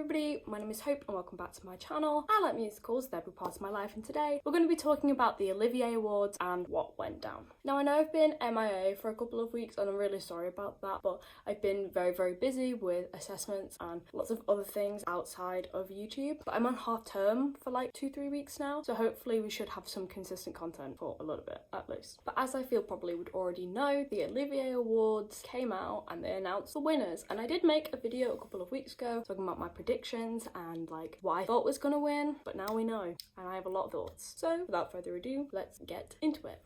everybody, my name is Hope and welcome back to my channel. I like musicals, they're a big part of my life, and today we're going to be talking about the Olivier Awards and what went down. Now I know I've been MIA for a couple of weeks and I'm really sorry about that, but I've been very busy with assessments and lots of other things outside of YouTube. But I'm on half term for like 2-3 weeks now, so hopefully we should have some consistent content for a little bit at least. But as I feel probably would already know, the Olivier Awards came out and they announced the winners, and I did make a video a couple of weeks ago talking about my predictions and like what I thought was gonna win, but now we know and I have a lot of thoughts. So without further ado, let's get into it.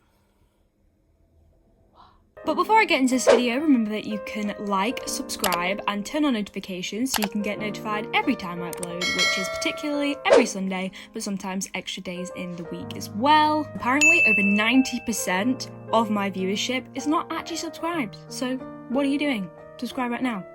But before I get into this video, remember that you can like, subscribe and turn on notifications so you can get notified every time I upload, which is particularly every Sunday, but sometimes extra days in the week as well. Apparently over 90% of my viewership is not actually subscribed, so what are you doing? Subscribe right now.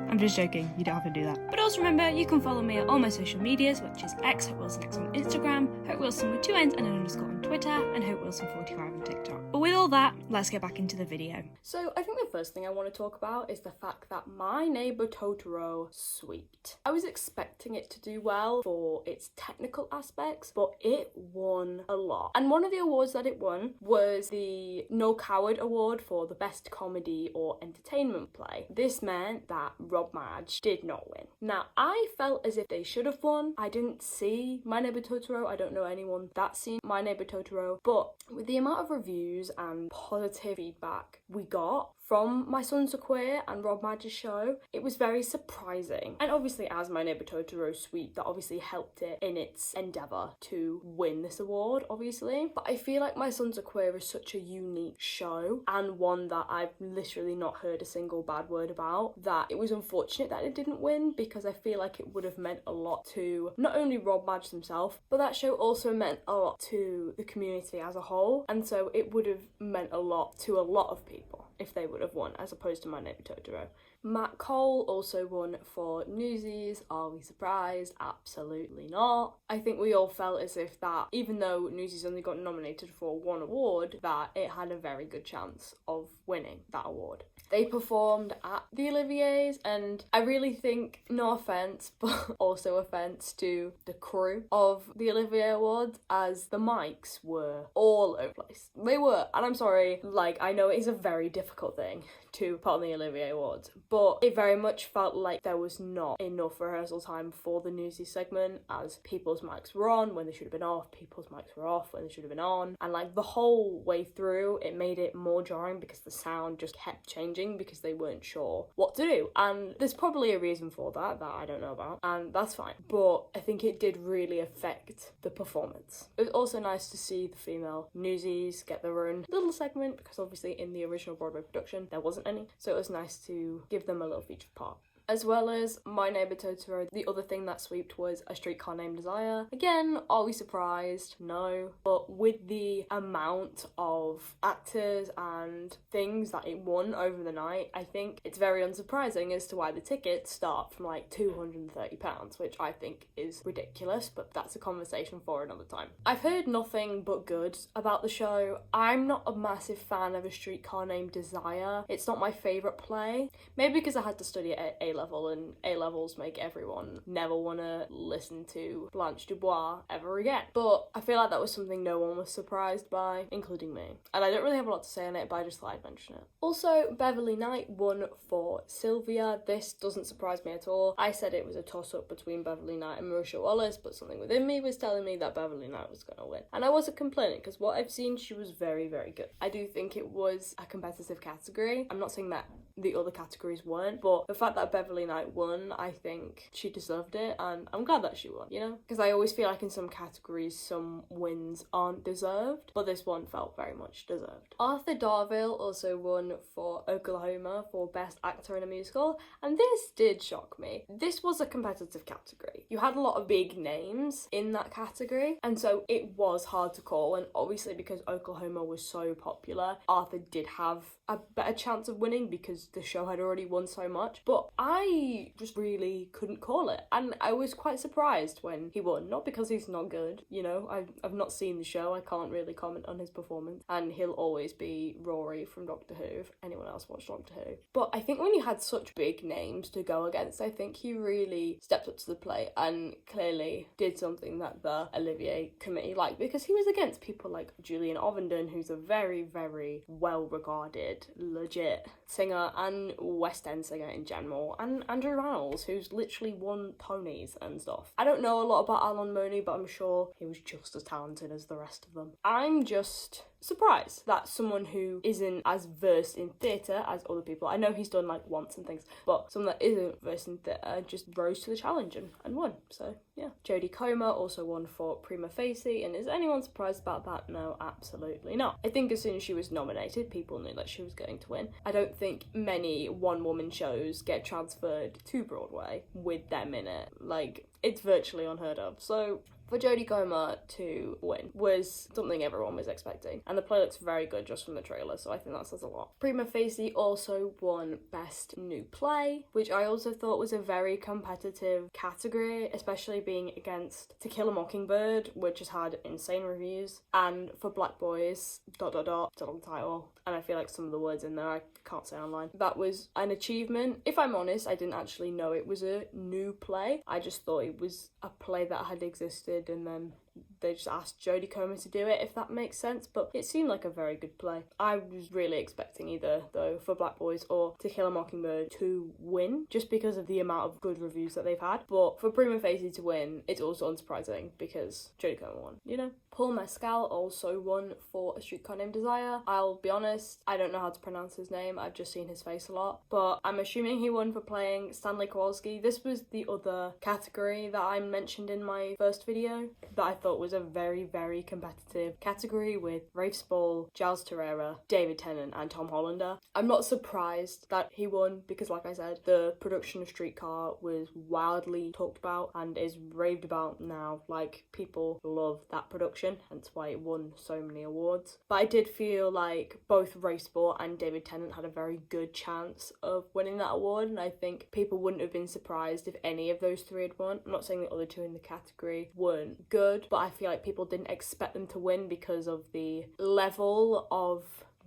I'm just joking, you don't have to do that. But also remember, you can follow me on all my social medias, which is HopeWilsonX on Instagram, HopeWilson with 2 N's and an underscore on Twitter, and HopeWilson45 on TikTok. But with all that, let's get back into the video. So I think the first thing I want to talk about is the fact that My Neighbor Totoro sweeped. I was expecting it to do well for its technical aspects, but it won a lot. And one of the awards that it won was the No Coward Award for the best comedy or entertainment play. This meant that Rob Madge did not win. Now, I felt as if they should have won. I didn't see My Neighbor Totoro. I don't know anyone that's seen My Neighbor Totoro, but with the amount of reviews and positive feedback we got from My Sons Are Queer and Rob Madge's show, it was very surprising. And obviously, as My Neighbor Totoro sweep, that obviously helped it in its endeavour to win this award, obviously. But I feel like My Sons Are Queer is such a unique show and one that I've literally not heard a single bad word about, that it was unfortunate that it didn't win, because I feel like it would have meant a lot to not only Rob Madge himself, but that show also meant a lot to the community as a whole. And so it would have meant a lot to a lot of people if they would have won, as opposed to My Neighbor Totoro. Matt Cole also won for Newsies. Are we surprised? Absolutely not. I think we all felt as if that, even though Newsies only got nominated for one award, that it had a very good chance of winning that award. They performed at the Oliviers, and I really think, no offence, but also offence to the crew of the Olivier Awards, as the mics were all over the place. They were, and I'm sorry, like, I know it is a very difficult thing to put on the Olivier Awards, but it very much felt like there was not enough rehearsal time for the Newsies segment, as people's mics were on when they should have been off, people's mics were off when they should have been on, and like the whole way through it made it more jarring because the sound just kept changing because they weren't sure what to do. And there's probably a reason for that I don't know about, and that's fine, but I think it did really affect the performance. It was also nice to see the female Newsies get their own little segment, because obviously in the original Broadway production there wasn't any, so it was nice to give them a little featured part. As well as My Neighbor Totoro, the other thing that sweeped was A Streetcar Named Desire. Again, are we surprised? No. But with the amount of actors and things that it won over the night, I think it's very unsurprising as to why the tickets start from like £230, which I think is ridiculous, but that's a conversation for another time. I've heard nothing but good about the show. I'm not a massive fan of A Streetcar Named Desire. It's not my favourite play. Maybe because I had to study it at A-level, and A-levels make everyone never want to listen to Blanche Dubois ever again. But I feel like that was something no one was surprised by, including me. And I don't really have a lot to say on it, but I just thought I'd mention it. Also, Beverly Knight won for Sylvia. This doesn't surprise me at all. I said it was a toss-up between Beverly Knight and Marisha Wallace, but something within me was telling me that Beverly Knight was going to win. And I wasn't complaining, because what I've seen, she was very good. I do think it was a competitive category. I'm not saying that the other categories weren't, but the fact that Beverly Knight won, I think she deserved it, and I'm glad that she won, you know? Because I always feel like in some categories some wins aren't deserved, but this one felt very much deserved. Arthur Darvill also won for Oklahoma for Best Actor in a Musical, and this did shock me. This was a competitive category. You had a lot of big names in that category, and so it was hard to call, and obviously because Oklahoma was so popular, Arthur did have a better chance of winning because the show had already won so much, but I just really couldn't call it, and I was quite surprised when he won. Not because he's not good, you know, I've not seen the show, I can't really comment on his performance, and he'll always be Rory from Doctor Who if anyone else watched Doctor Who. But I think when you had such big names to go against, I think he really stepped up to the plate and clearly did something that the Olivier committee liked, because he was against people like Julian Ovenden, who's a very, very well-regarded, legit singer and West End singer in general, and Andrew Rannells, who's literally won Tonys and stuff. I don't know a lot about Alan Mooney, but I'm sure he was just as talented as the rest of them. I'm just surprised that someone who isn't as versed in theatre as other people, I know he's done like Once and things, but someone that isn't versed in theatre just rose to the challenge and won. So yeah. Jodie Comer also won for Prima Facie, and is anyone surprised about that? No, absolutely not. I think as soon as she was nominated, people knew that she was going to win. I don't think many one-woman shows get transferred to Broadway with them in it. Like, it's virtually unheard of. So for Jodie Comer to win was something everyone was expecting, and the play looks very good just from the trailer, so I think that says a lot. Prima Facie also won Best New Play, which I also thought was a very competitive category, especially being against To Kill a Mockingbird, which has had insane reviews, and for Black Boys, ... it's a long title, and I feel like some of the words in there I can't say online. That was an achievement. If I'm honest, I didn't actually know it was a new play. I just thought it was a play that had existed, and then they just asked Jodie Comer to do it, if that makes sense, but it seemed like a very good play. I was really expecting either, though, for Black Boys or To Kill a Mockingbird to win, just because of the amount of good reviews that they've had. But for Prima Facie to win, it's also unsurprising because Jodie Comer won, you know? Paul Mescal also won for A Streetcar Named Desire. I'll be honest, I don't know how to pronounce his name, I've just seen his face a lot, but I'm assuming he won for playing Stanley Kowalski. This was the other category that I mentioned in my first video that I thought was a very, very competitive category with Rafe Spall, Giles Terera, David Tennant and Tom Hollander. I'm not surprised that he won because, like I said, the production of Streetcar was wildly talked about and is raved about now. Like, people love that production, hence why it won so many awards. But I did feel like both Rafe Spall and David Tennant had a very good chance of winning that award, and I think people wouldn't have been surprised if any of those three had won. I'm not saying the other two in the category weren't good, but I feel like people didn't expect them to win because of the level of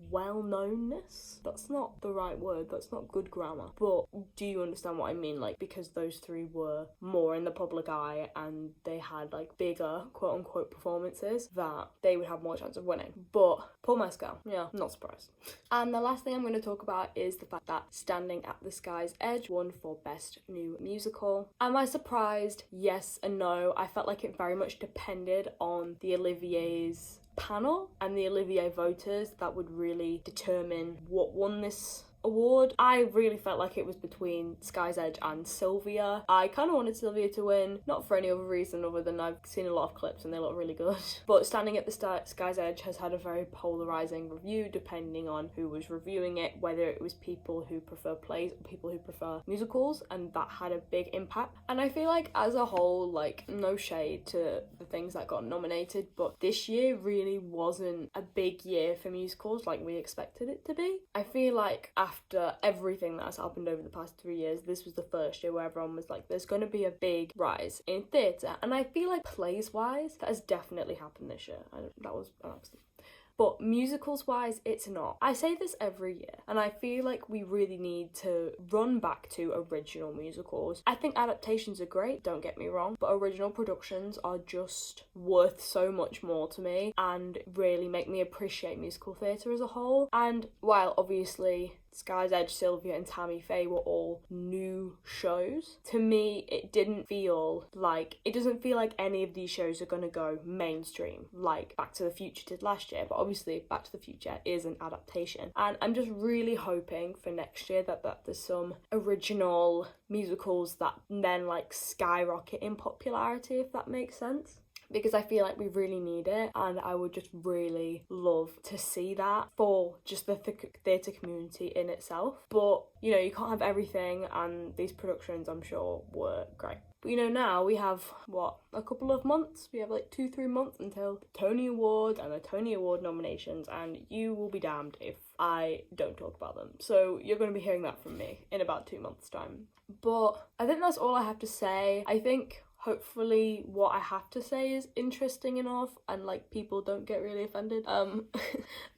well-knownness. That's not the right word, that's not good grammar, but do you understand what I mean? Like, because those three were more in the public eye and they had like bigger quote-unquote performances, that they would have more chance of winning. But Paul Mescal, yeah, not surprised. And the last thing I'm going to talk about is the fact that Standing at the Sky's Edge won for Best New Musical. Am I surprised? Yes and no. I felt like it very much depended on the Oliviers panel and the Olivier voters that would really determine what won this award. I really felt like it was between Sky's Edge and Sylvia. I kind of wanted Sylvia to win, not for any other reason other than I've seen a lot of clips and they look really good. But Standing at the Sky's Edge has had a very polarising review depending on who was reviewing it, whether it was people who prefer plays or people who prefer musicals, and that had a big impact. And I feel like as a whole, like, no shade to the things that got nominated, but this year really wasn't a big year for musicals like we expected it to be. I feel like after everything that's happened over the past 3 years, this was the first year where everyone was like, there's going to be a big rise in theatre. And I feel like plays-wise, that has definitely happened this year. That was an accident. But musicals-wise, it's not. I say this every year, and I feel like we really need to run back to original musicals. I think adaptations are great, don't get me wrong, but original productions are just worth so much more to me and really make me appreciate musical theatre as a whole. And while obviously Sky's Edge, Sylvia and Tammy Faye were all new shows, to me it doesn't feel like any of these shows are going to go mainstream like Back to the Future did last year. But obviously Back to the Future is an adaptation, and I'm just really hoping for next year that there's some original musicals that then like skyrocket in popularity, if that makes sense. Because I feel like we really need it, and I would just really love to see that for just the theatre community in itself. But, you know, you can't have everything, and these productions, I'm sure, were great. But, you know, now we have, a couple of months? We have like 2-3 months until the Tony Awards and the Tony Award nominations, and you will be damned if I don't talk about them. So you're going to be hearing that from me in about 2 months' time. But I think that's all I have to say. I think hopefully what I have to say is interesting enough and like people don't get really offended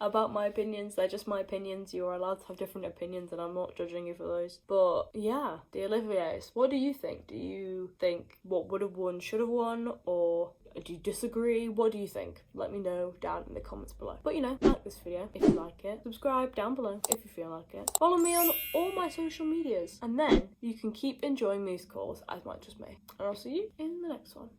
about my opinions. They're just my opinions. You are allowed to have different opinions and I'm not judging you for those. But yeah, the Oliviers, what do you think? Do you think what would have won should have won, or do you disagree? What do you think? Let me know down in the comments below. But you know, like this video if you like it. Subscribe down below if you feel like it. Follow me on all my social medias. And then you can keep enjoying these calls as much as me. And I'll see you in the next one.